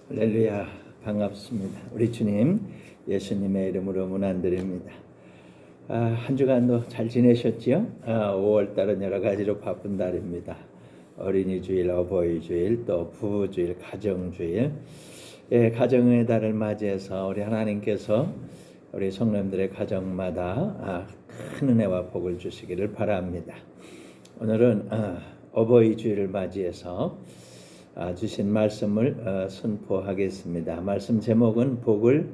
할렐루야, 반갑습니다. 우리 주님 예수님의 이름으로 문안드립니다. 한 주간도 잘 지내셨지요? 5월 달은 여러 가지로 바쁜 달입니다. 어린이 주일, 어버이 주일, 또 부부 주일, 가정 주일. 가정의 달을 맞이해서 우리 하나님께서 우리 성도님들의 가정마다 큰 은혜와 복을 주시기를 바랍니다. 오늘은 어버이 주일을 맞이해서 주신 말씀을 선포하겠습니다. 말씀 제목은 복을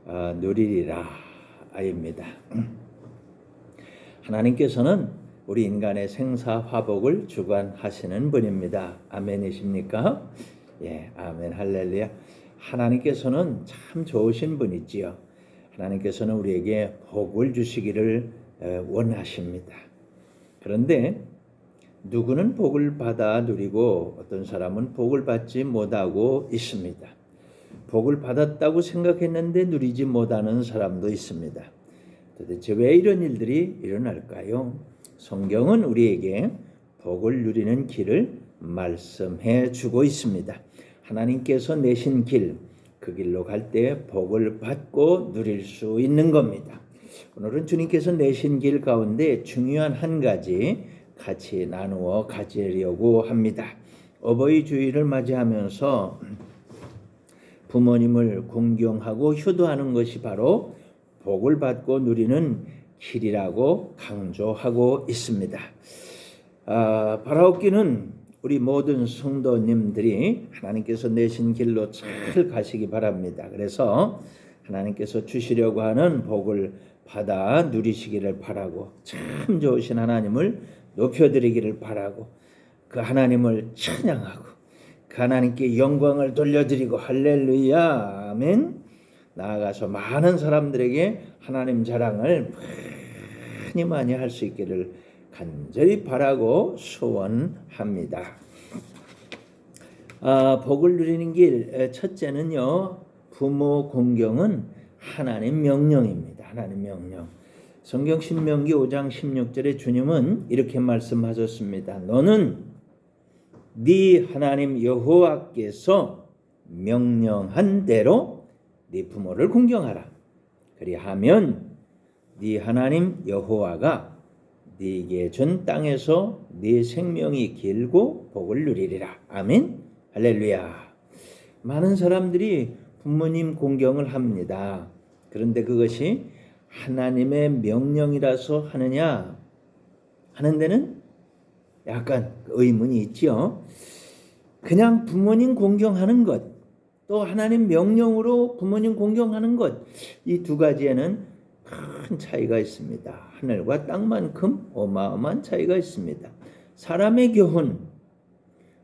누리리라 입니다. 하나님께서는 우리 인간의 생사화복을 주관하시는 분입니다. 아멘이십니까? 예, 아멘, 할렐루야. 하나님께서는 참 좋으신 분이지요. 하나님께서는 우리에게 복을 주시기를 원하십니다. 그런데 누구는 복을 받아 누리고 어떤 사람은 복을 받지 못하고 있습니다. 복을 받았다고 생각했는데 누리지 못하는 사람도 있습니다. 도대체 왜 이런 일들이 일어날까요? 성경은 우리에게 복을 누리는 길을 말씀해 주고 있습니다. 하나님께서 내신 길, 그 길로 갈 때 복을 받고 누릴 수 있는 겁니다. 오늘은 주님께서 내신 길 가운데 중요한 한 가지 같이 나누어 가지려고 합니다. 어버이 주일을 맞이하면서 부모님을 존경하고 효도하는 것이 바로 복을 받고 누리는 길이라고 강조하고 있습니다. 바라옵기는 우리 모든 성도님들이 하나님께서 내신 길로 잘 가시기 바랍니다. 그래서 하나님께서 주시려고 하는 복을 받아 누리시기를 바라고, 참 좋으신 하나님을 높여드리기를 바라고, 그 하나님을 찬양하고 그 하나님께 영광을 돌려드리고, 할렐루야, 아멘, 나아가서 많은 사람들에게 하나님 자랑을 많이 할 수 있기를 간절히 바라고 소원합니다. 복을 누리는 길, 첫째는요, 부모 공경은 하나님 명령입니다. 하나님 명령. 성경 신명기 5장 16절에 주님은 이렇게 말씀하셨습니다. 너는 네 하나님 여호와께서 명령한 대로 네 부모를 공경하라. 그리하면 네 하나님 여호와가 네게 준 땅에서 네 생명이 길고 복을 누리리라. 아멘. 할렐루야. 많은 사람들이 부모님 공경을 합니다. 그런데 그것이 하나님의 명령이라서 하느냐 하는 데는 약간 의문이 있죠. 그냥 부모님 공경하는 것, 또 하나님 명령으로 부모님 공경하는 것, 이 두 가지에는 큰 차이가 있습니다. 하늘과 땅만큼 어마어마한 차이가 있습니다. 사람의 교훈,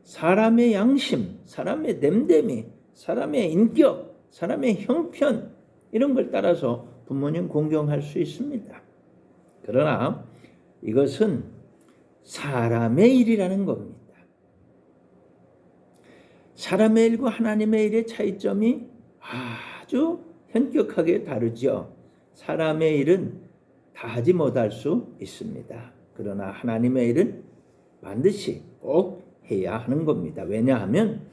사람의 양심, 사람의 됨됨이, 사람의 인격, 사람의 형편, 이런 걸 따라서 부모님 공경할 수 있습니다. 그러나 이것은 사람의 일이라는 겁니다. 사람의 일과 하나님의 일의 차이점이 아주 현격하게 다르죠. 사람의 일은 다 하지 못할 수 있습니다. 그러나 하나님의 일은 반드시 꼭 해야 하는 겁니다. 왜냐하면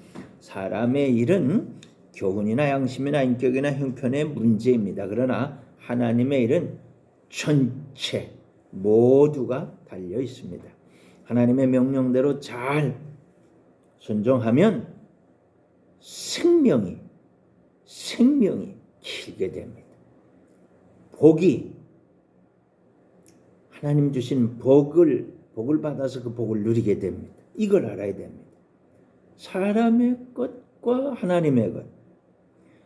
사람의 일은 교훈이나 양심이나 인격이나 형편의 문제입니다. 그러나 하나님의 일은 전체 모두가 달려 있습니다. 하나님의 명령대로 잘 순종하면 생명이 길게 됩니다. 복이, 하나님 주신 복을 받아서 그 복을 누리게 됩니다. 이걸 알아야 됩니다. 사람의 것과 하나님의 것,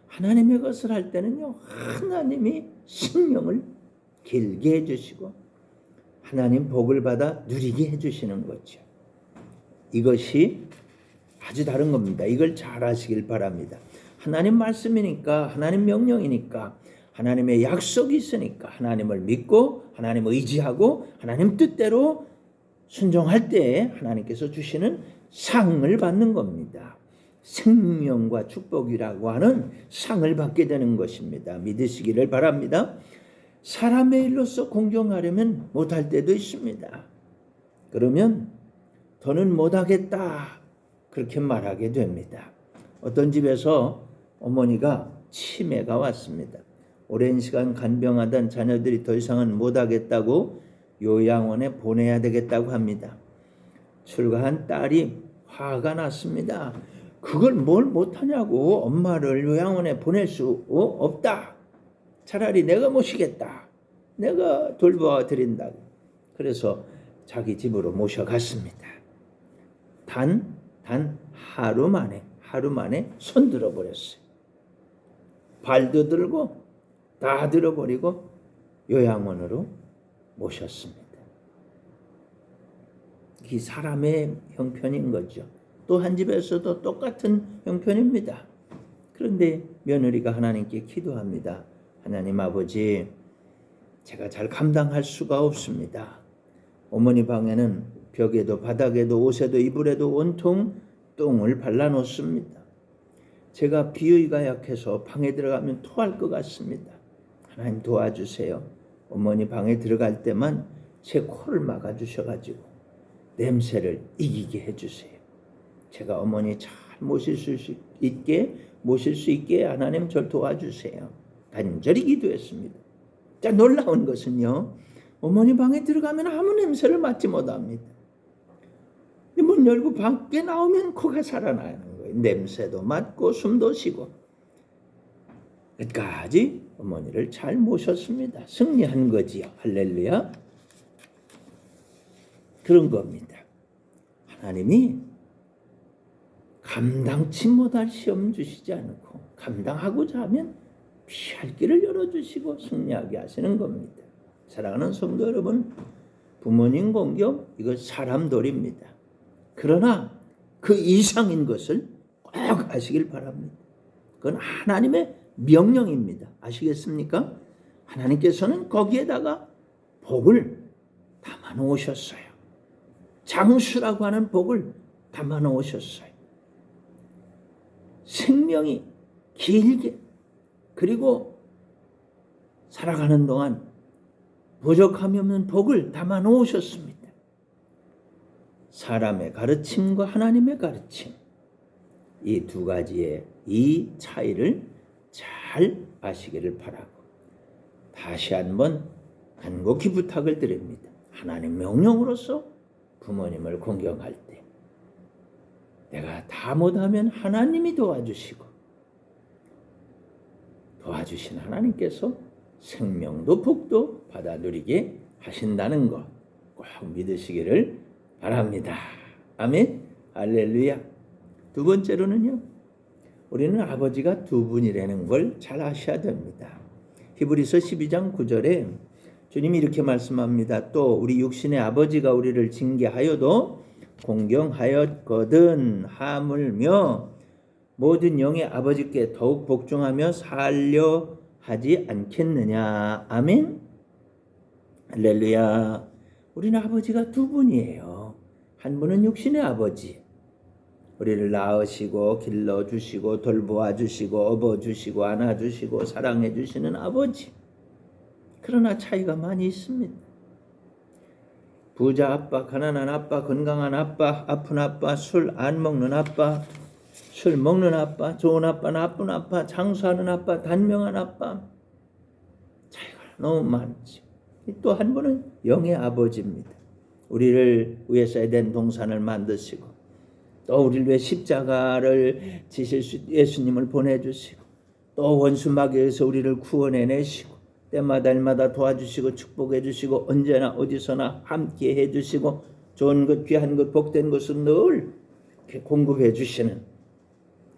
하나님의 것을 할 때는요, 하나님이 생명을 길게 해주시고 하나님 복을 받아 누리게 해주시는 거죠. 이것이 아주 다른 겁니다. 이걸 잘 아시길 바랍니다. 하나님 말씀이니까, 하나님 명령이니까, 하나님의 약속이 있으니까 하나님을 믿고 하나님 의지하고 하나님 뜻대로 순종할 때 하나님께서 주시는 상을 받는 겁니다. 생명과 축복이라고 하는 상을 받게 되는 것입니다. 믿으시기를 바랍니다. 사람의 일로서 공경하려면 못할 때도 있습니다. 그러면 더는 못하겠다, 그렇게 말하게 됩니다. 어떤 집에서 어머니가 치매가 왔습니다. 오랜 시간 간병하던 자녀들이 더 이상은 못하겠다고 요양원에 보내야 되겠다고 합니다. 출가한 딸이 화가 났습니다. 그걸 뭘 못하냐고, 엄마를 요양원에 보낼 수 없다. 차라리 내가 모시겠다. 내가 돌보아 드린다고. 그래서 자기 집으로 모셔갔습니다. 단 하루 만에 손 들어버렸어요. 발도 들고 다 들어버리고 요양원으로 모셨습니다. 이 사람의 형편인 거죠. 또 한 집에서도 똑같은 형편입니다. 그런데 며느리가 하나님께 기도합니다. 하나님 아버지, 제가 잘 감당할 수가 없습니다. 어머니 방에는 벽에도 바닥에도 옷에도 이불에도 온통 똥을 발라놓습니다. 제가 비위가 약해서 방에 들어가면 토할 것 같습니다. 하나님 도와주세요. 어머니 방에 들어갈 때만 제 코를 막아주셔가지고 냄새를 이기게 해주세요. 제가 어머니 잘 모실 수 있게 하나님 절 도와주세요. 간절히 기도했습니다. 자, 놀라운 것은요, 어머니 방에 들어가면 아무 냄새를 맡지 못합니다. 문 열고 밖에 나오면 코가 살아나는 거예요. 냄새도 맡고 숨도 쉬고. 끝까지 어머니를 잘 모셨습니다. 승리한 거지요. 할렐루야. 그런 겁니다. 하나님이 감당치 못할 시험 주시지 않고 감당하고자 하면 피할 길을 열어주시고 승리하게 하시는 겁니다. 사랑하는 성도 여러분, 부모님 공경 이거 사람 도리입니다. 그러나 그 이상인 것을 꼭 아시길 바랍니다. 그건 하나님의 명령입니다. 아시겠습니까? 하나님께서는 거기에다가 복을 담아 놓으셨어요. 장수라고 하는 복을 담아 놓으셨어요. 생명이 길게, 그리고 살아가는 동안 부족함이 없는 복을 담아 놓으셨습니다. 사람의 가르침과 하나님의 가르침, 이 두 가지의 이 차이를 잘 아시기를 바라고, 다시 한번 간곡히 부탁을 드립니다. 하나님 명령으로서 부모님을 공경할 때 내가 다 못하면 하나님이 도와주시고, 도와주신 하나님께서 생명도 복도 받아 누리게 하신다는 것 꼭 믿으시기를 바랍니다. 아멘. 할렐루야. 두 번째로는요, 우리는 아버지가 두 분이라는 걸 잘 아셔야 됩니다. 히브리서 12장 9절에 주님이 이렇게 말씀합니다. 또 우리 육신의 아버지가 우리를 징계하여도 공경하였거든 하물며 모든 영의 아버지께 더욱 복종하며 살려 하지 않겠느냐. 아멘. 할렐루야. 우리는 아버지가 두 분이에요. 한 분은 육신의 아버지, 우리를 낳으시고 길러주시고 돌보아주시고 업어주시고 안아주시고 사랑해주시는 아버지. 그러나 차이가 많이 있습니다. 부자 아빠, 가난한 아빠, 건강한 아빠, 아픈 아빠, 술 안 먹는 아빠, 술 먹는 아빠, 좋은 아빠, 나쁜 아빠, 장수하는 아빠, 단명한 아빠. 차이가 너무 많죠. 또 한 분은 영의 아버지입니다. 우리를 위해서 에덴 동산을 만드시고, 또 우리를 위해 십자가를 지실 수 예수님을 보내주시고, 또 원수 마귀에서 우리를 구원해내시고, 때마다 일마다 도와주시고 축복해 주시고 언제나 어디서나 함께 해주시고 좋은 것, 귀한 것, 복된 것은 늘 공급해 주시는,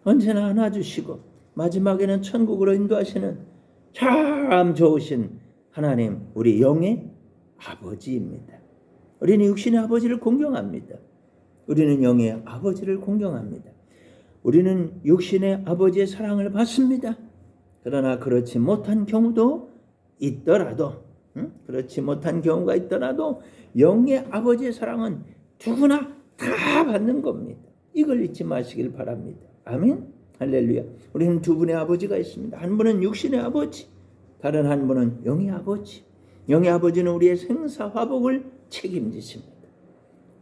언제나 안아주시고 마지막에는 천국으로 인도하시는 참 좋으신 하나님, 우리 영의 아버지입니다. 우리는 육신의 아버지를 공경합니다. 우리는 영의 아버지를 공경합니다. 우리는 육신의 아버지의 사랑을 받습니다. 그러나 그렇지 못한 경우도 있더라도, 그렇지 못한 경우가 있더라도 영의 아버지의 사랑은 누구나 다 받는 겁니다. 이걸 잊지 마시길 바랍니다. 아멘. 할렐루야. 우리는 두 분의 아버지가 있습니다. 한 분은 육신의 아버지, 다른 한 분은 영의 아버지. 영의 아버지는 우리의 생사화복을 책임지십니다.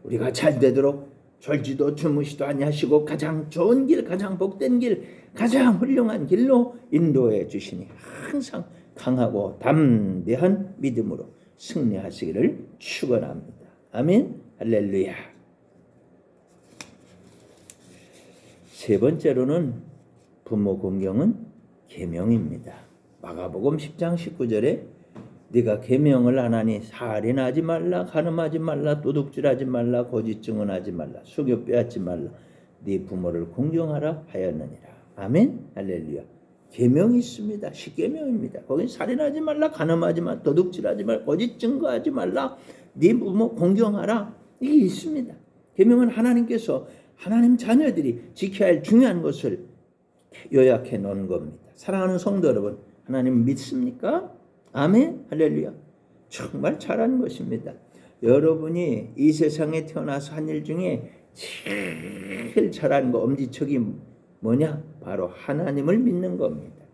우리가 잘 되도록 졸지도 주무시도 아니하시고 가장 좋은 길, 가장 복된 길, 가장 훌륭한 길로 인도해 주시니 항상 강하고 담대한 믿음으로 승리하시기를 축원합니다. 아멘. 할렐루야. 세 번째로는 부모 공경은 계명입니다. 마가복음 10장 19절에 네가 계명을 안 하니 살인하지 말라, 간음하지 말라, 도둑질하지 말라, 거짓 증언하지 말라, 속여 빼앗지 말라, 네 부모를 공경하라 하였느니라. 아멘. 할렐루야. 계명이 있습니다. 십계명입니다. 거기 살인하지 말라, 간음하지 말라, 도둑질하지 말라, 거짓 증거하지 말라, 네 부모 공경하라. 이게 있습니다. 계명은 하나님께서 하나님 자녀들이 지켜야 할 중요한 것을 요약해 놓은 겁니다. 사랑하는 성도 여러분, 하나님 믿습니까? 아멘. 할렐루야. 정말 잘하는 것입니다. 여러분이 이 세상에 태어나서 한 일 중에 제일 잘하는 거, 엄지척이 뭐냐? 바로 하나님을 믿는 겁니다.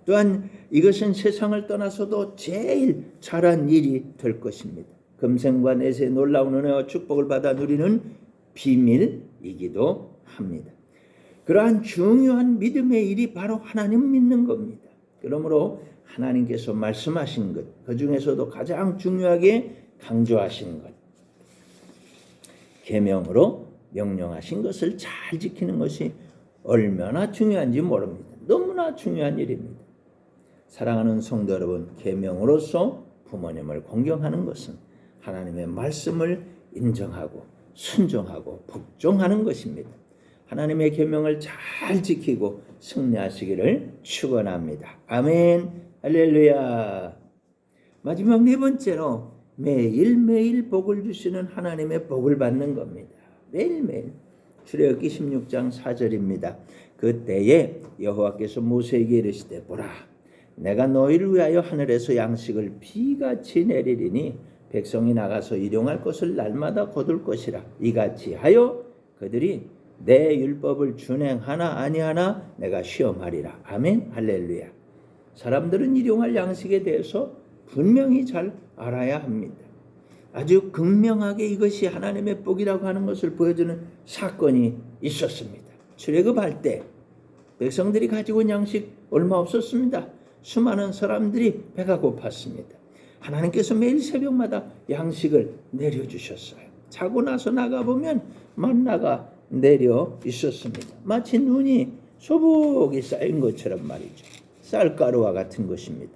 또한 이것은 세상을 떠나서도 제일 잘한 일이 될 것입니다. 금생과 내세 놀라운 은혜와 축복을 받아 누리는 비밀이기도 합니다. 그러한 중요한 믿음의 일이 바로 하나님 믿는 겁니다. 그러므로 하나님께서 말씀하신 것, 그 중에서도 가장 중요하게 강조하신 것, 계명으로 명령하신 것을 잘 지키는 것이 얼마나 중요한지 모릅니다. 너무나 중요한 일입니다. 사랑하는 성도 여러분, 계명으로서 부모님을 공경하는 것은 하나님의 말씀을 인정하고 순종하고 복종하는 것입니다. 하나님의 계명을 잘 지키고 승리하시기를 축원합니다. 아멘. 할렐루야. 마지막 네 번째로 매일매일 복을 주시는 하나님의 복을 받는 겁니다. 매일매일. 출애굽기 16장 4절입니다. 그때에 여호와께서 모세에게 이르시되 보라, 내가 너희를 위하여 하늘에서 양식을 비같이 내리리니 백성이 나가서 일용할 것을 날마다 거둘 것이라. 이같이 하여 그들이 내 율법을 준행하나 아니하나 내가 시험하리라. 아멘. 할렐루야. 사람들은 일용할 양식에 대해서 분명히 잘 알아야 합니다. 아주 극명하게 이것이 하나님의 복이라고 하는 것을 보여주는 사건이 있었습니다. 출애굽할 때 백성들이 가지고 온 양식 얼마 없었습니다. 수많은 사람들이 배가 고팠습니다. 하나님께서 매일 새벽마다 양식을 내려주셨어요. 자고 나서 나가보면 만나가 내려 있었습니다. 마치 눈이 소복이 쌓인 것처럼 말이죠. 쌀가루와 같은 것입니다.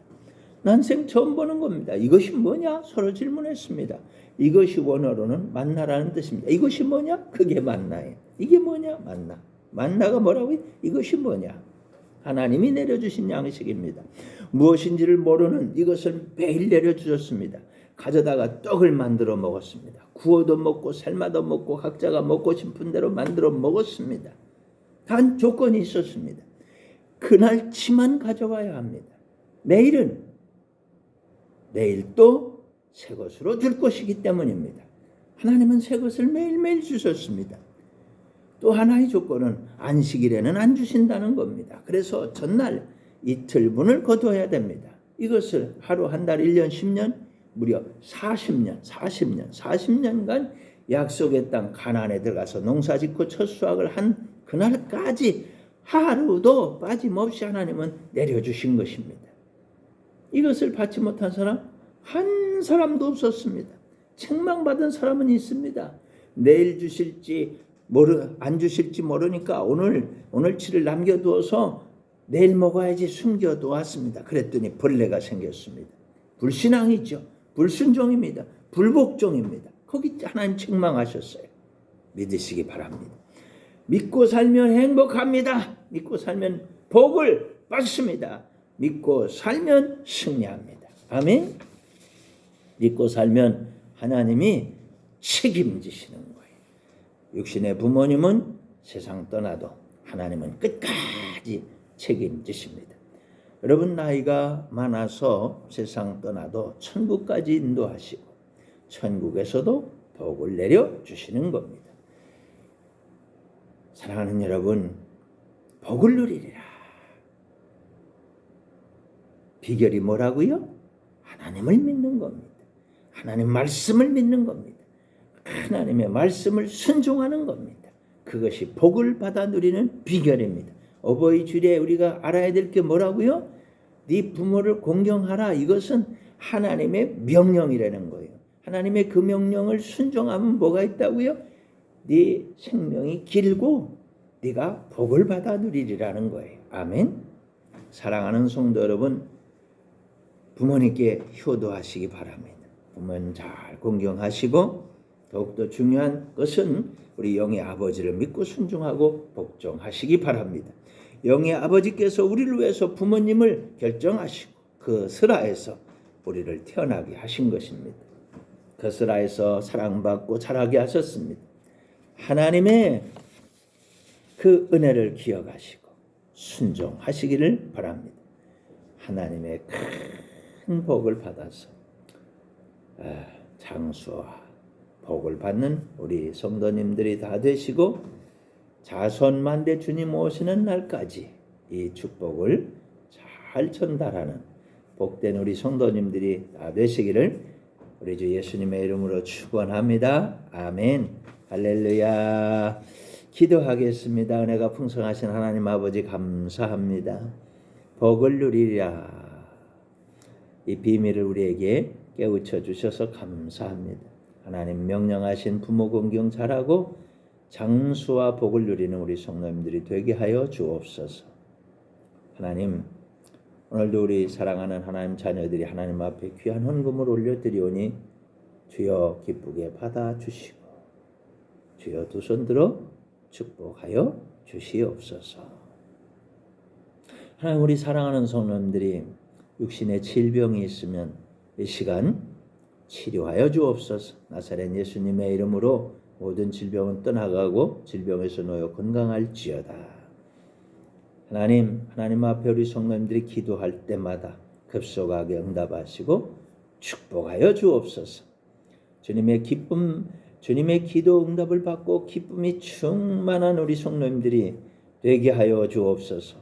난생 처음 보는 겁니다. 이것이 뭐냐? 서로 질문했습니다. 이것이 원어로는 만나라는 뜻입니다. 이것이 뭐냐? 그게 만나예요. 이게 뭐냐? 만나. 만나가 뭐라고요? 이것이 뭐냐? 하나님이 내려주신 양식입니다. 무엇인지를 모르는 이것을 매일 내려주셨습니다. 가져다가 떡을 만들어 먹었습니다. 구워도 먹고 삶아도 먹고 각자가 먹고 싶은 대로 만들어 먹었습니다. 단 조건이 있었습니다. 그날치만 가져와야 합니다. 내일은 내일 또 새 것으로 줄 것이기 때문입니다. 하나님은 새 것을 매일매일 주셨습니다. 또 하나의 조건은 안식일에는 안 주신다는 겁니다. 그래서 전날 이틀분을 거둬야 됩니다. 이것을 하루, 한 달, 1년, 10년, 무려 40년간 약속의 땅 가나안에 들어가서 농사짓고 첫 수확을 한 그날까지 하루도 빠짐없이 하나님은 내려주신 것입니다. 이것을 받지 못한 사람 한 사람도 없었습니다. 책망받은 사람은 있습니다. 내일 주실지 안 주실지 모르니까 오늘치를 남겨두어서 내일 먹어야지 숨겨두었습니다. 그랬더니 벌레가 생겼습니다. 불신앙이죠. 불순종입니다. 불복종입니다. 거기 하나님 책망하셨어요. 믿으시기 바랍니다. 믿고 살면 행복합니다. 믿고 살면 복을 받습니다. 믿고 살면 승리합니다. 아멘. 믿고 살면 하나님이 책임지시는 거예요. 육신의 부모님은 세상 떠나도 하나님은 끝까지 책임지십니다. 여러분 나이가 많아서 세상 떠나도 천국까지 인도하시고 천국에서도 복을 내려주시는 겁니다. 사랑하는 여러분, 복을 누리리라. 비결이 뭐라고요? 하나님을 믿는 겁니다. 하나님 말씀을 믿는 겁니다. 하나님의 말씀을 순종하는 겁니다. 그것이 복을 받아 누리는 비결입니다. 어버이 주일에 우리가 알아야 될 게 뭐라고요? 네 부모를 공경하라. 이것은 하나님의 명령이라는 거예요. 하나님의 그 명령을 순종하면 뭐가 있다고요? 네 생명이 길고 네가 복을 받아 누리리라는 거예요. 아멘. 사랑하는 성도 여러분, 부모님께 효도하시기 바랍니다. 부모님 잘 공경하시고, 더욱더 중요한 것은 우리 영의 아버지를 믿고 순종하고 복종하시기 바랍니다. 영의 아버지께서 우리를 위해서 부모님을 결정하시고 그 슬하에서 우리를 태어나게 하신 것입니다. 그 슬하에서 사랑받고 자라게 하셨습니다. 하나님의 그 은혜를 기억하시고 순종하시기를 바랍니다. 하나님의 큰 복을 받아서 장수와 복을 받는 우리 성도님들이 다 되시고, 자손만대 주님 오시는 날까지 이 축복을 잘 전달하는 복된 우리 성도님들이 다 되시기를 우리 주 예수님의 이름으로 축원합니다. 아멘. 할렐루야. 기도하겠습니다. 은혜가 풍성하신 하나님 아버지 감사합니다. 복을 누리라. 이 비밀을 우리에게 깨우쳐 주셔서 감사합니다. 하나님 명령하신 부모 공경 잘하고 장수와 복을 누리는 우리 성도님들이 되게 하여 주옵소서. 하나님, 오늘도 우리 사랑하는 하나님 자녀들이 하나님 앞에 귀한 헌금을 올려드리오니 주여 기쁘게 받아주시고 주여 두 손 들어 축복하여 주시옵소서. 하나님, 우리 사랑하는 성도님들이 육신의 질병이 있으면 이 시간 치료하여 주옵소서. 나사렛 예수님의 이름으로 모든 질병은 떠나가고 질병에서 놓여 건강할지어다. 하나님 앞에 우리 성도님들이 기도할 때마다 급속하게 응답하시고 축복하여 주옵소서. 주님의 기도 응답을 받고 기쁨이 충만한 우리 성도님들이 되게 하여 주옵소서.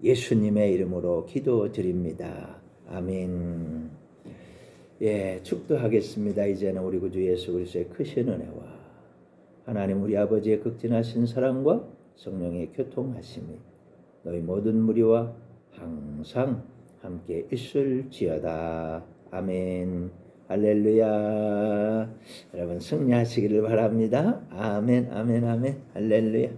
예수님의 이름으로 기도드립니다. 아멘. 축도하겠습니다. 이제는 우리 구주 예수 그리스도의 크신 은혜와 하나님 우리 아버지의 극진하신 사랑과 성령의 교통하심이 너희 모든 무리와 항상 함께 있을지어다. 아멘. 할렐루야. 여러분 승리하시기를 바랍니다. 아멘, 아멘, 아멘. 할렐루야.